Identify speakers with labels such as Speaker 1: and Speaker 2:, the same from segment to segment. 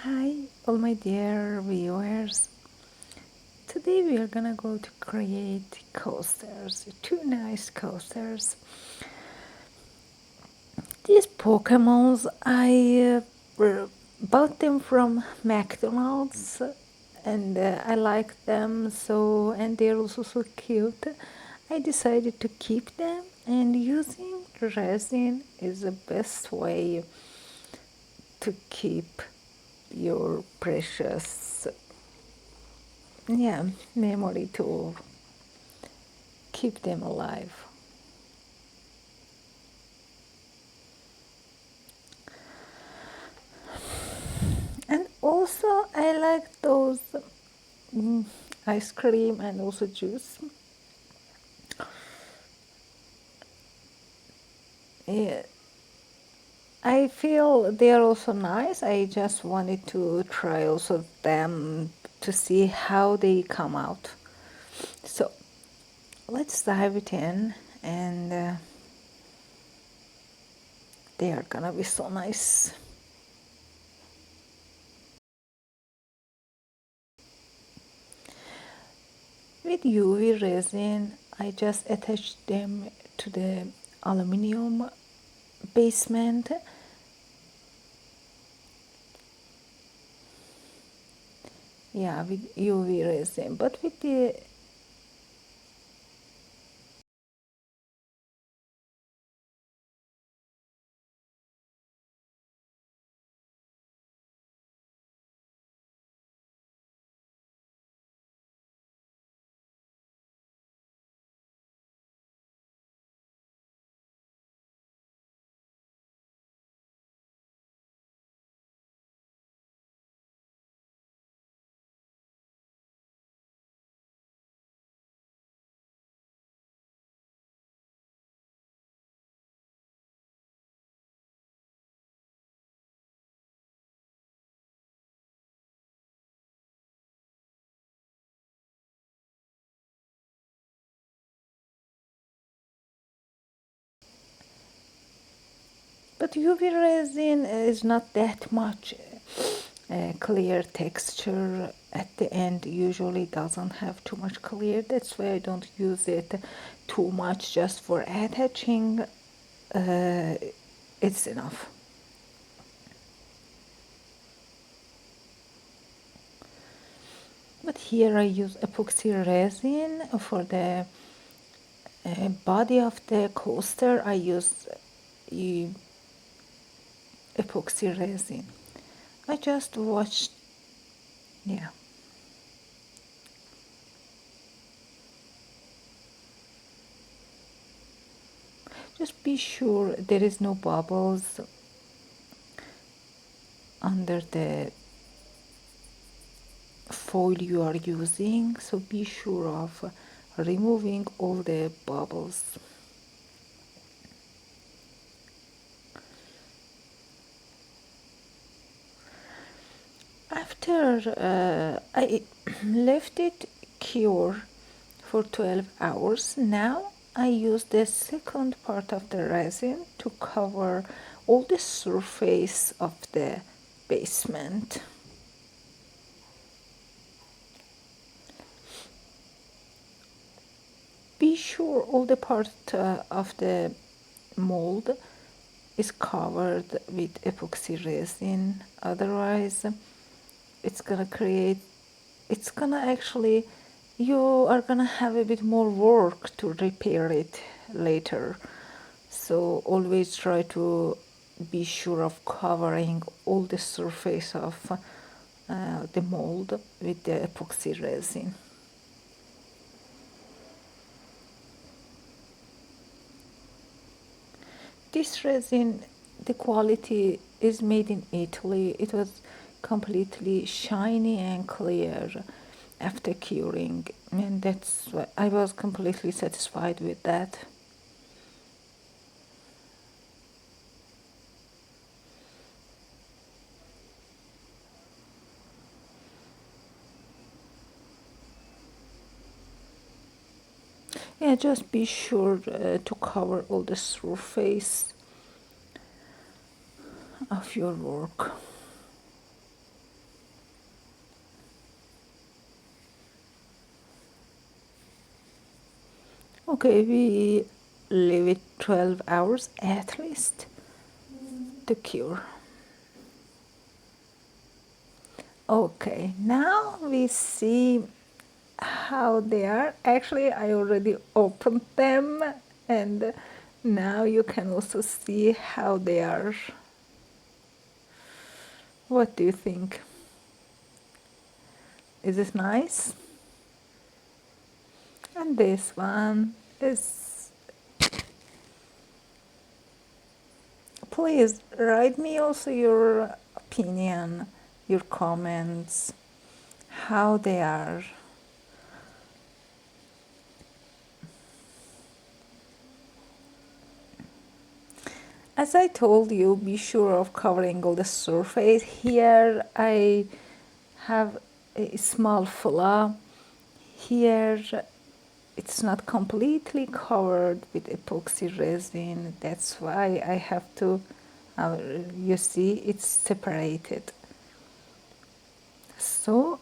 Speaker 1: Hi, all my dear viewers. Today we are gonna go to create coasters, two nice coasters. These Pokémons, bought them from McDonald's and I like them so, and they're also so cute. I decided to keep them, and using resin is the best way to keep your precious, yeah, memory to keep them alive. And also I like those mm, ice cream and also juice. Yeah, I feel they are also nice. I just wanted to try also them to see how they come out. So let's dive it in, and they are gonna be so nice. With UV resin, I just attached them to the aluminum basement. Yeah, with UV resin, but with the but UV resin is not that much clear texture at the end. Usually doesn't have too much clear. That's why I don't use it too much. Just for attaching, it's enough. But here I use epoxy resin for the body of the coaster. I use uh, epoxy resin. I just watched, yeah. Just be sure there is no bubbles under the foil you are using, so be sure of removing all the bubbles. After I left it cure for 12 hours, now I use the second part of the resin to cover all the surface of the basement. Be sure all the part of the mold is covered with epoxy resin, otherwise it's gonna create, it's gonna actually, you are gonna have a bit more work to repair it later. So always try to be sure of covering all the surface of the mold with the epoxy resin. This resin, the quality is made in Italy. It was completely shiny and clear after curing, and that's why I was completely satisfied with that. Yeah, just be sure to cover all the surface of your work. Okay, we leave it 12 hours at least to cure. Okay, now we see how they are. Actually, I already opened them, and now you can also see how they are. What do you think? Is it nice? And this one is, please write me also your opinion, your comments, how they are. As I told you, be sure of covering all the surface. Here I have a small flaw. Here it's not completely covered with epoxy resin. That's why I have to, you see, it's separated. So,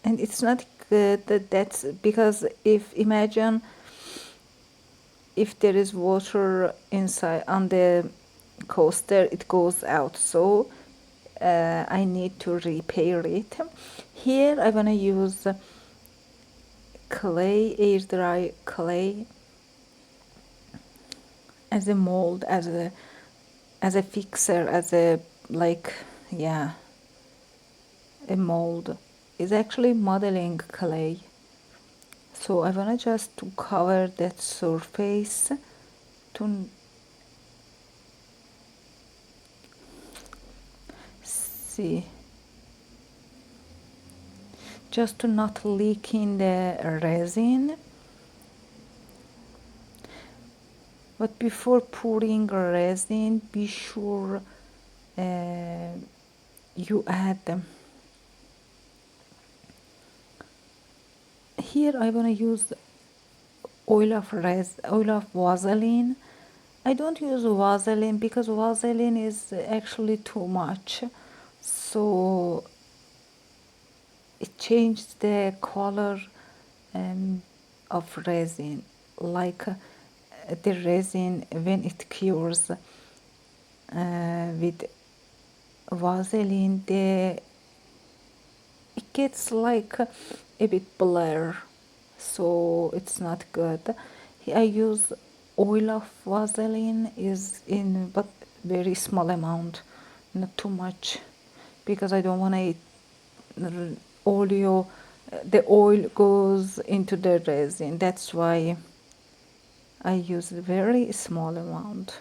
Speaker 1: and it's not good that's because if imagine if there is water inside on the coaster, it goes out. So I need to repair it. Here I want to use clay, air dry clay, as a mold, as a fixer, as a, like, yeah, a mold. Is actually modeling clay. So I want to just to cover that surface to see, just to not leak in the resin. But before pouring resin, be sure you add them. Here I want to use oil of Vaseline. I don't use Vaseline because Vaseline is actually too much. So it changed the color of resin, like the resin when it cures with Vaseline, it gets like a bit blur, so it's not good. I use oil of Vaseline is in but very small amount, not too much, because I don't want to oil, the oil goes into the resin. That's why I use a very small amount.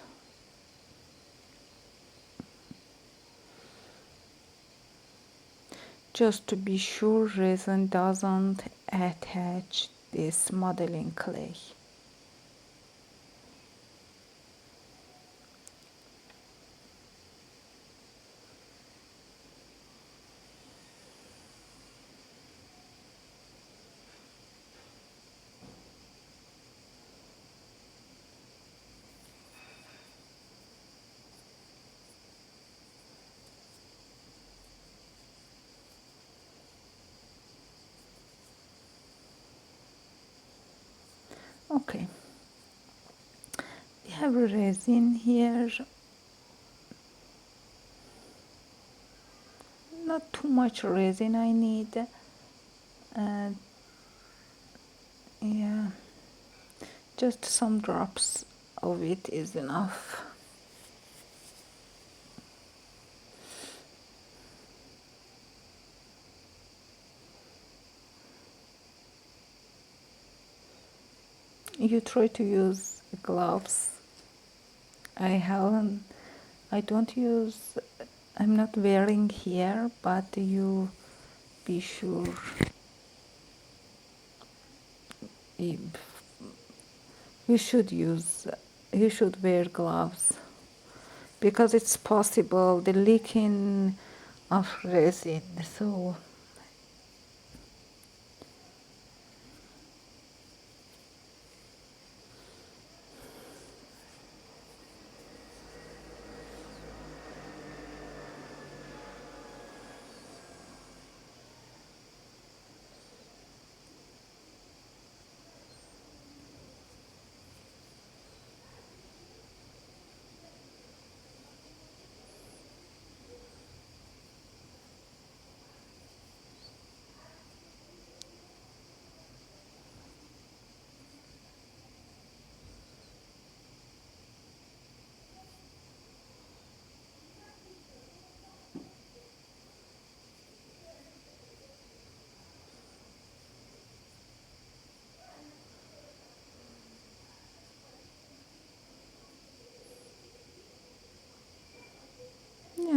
Speaker 1: Just to be sure resin doesn't attach this modeling clay. Okay, we have resin here, not too much resin I need, yeah, just some drops of it is enough. You try to use gloves. I don't use, I'm not wearing here, but you be sure you should use, you should wear gloves, because it's possible the leaking of resin. So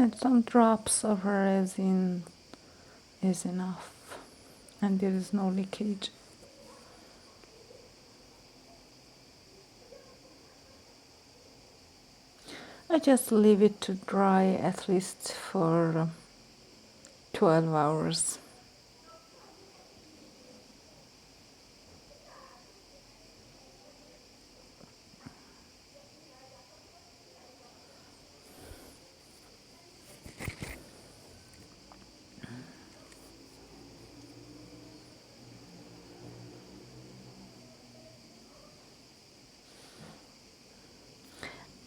Speaker 1: And some drops of resin is enough, and there is no leakage. I just leave it to dry at least for 12 hours.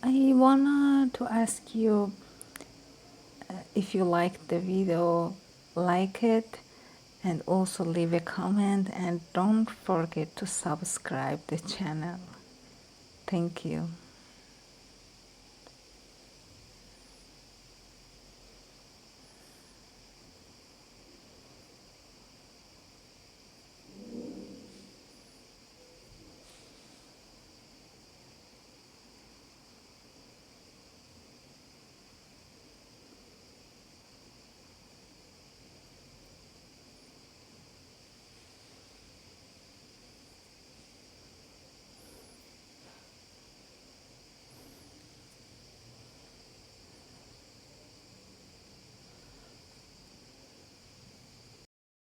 Speaker 1: I wanna to ask you if you liked the video, like it, and also leave a comment, and don't forget to subscribe the channel. Thank you.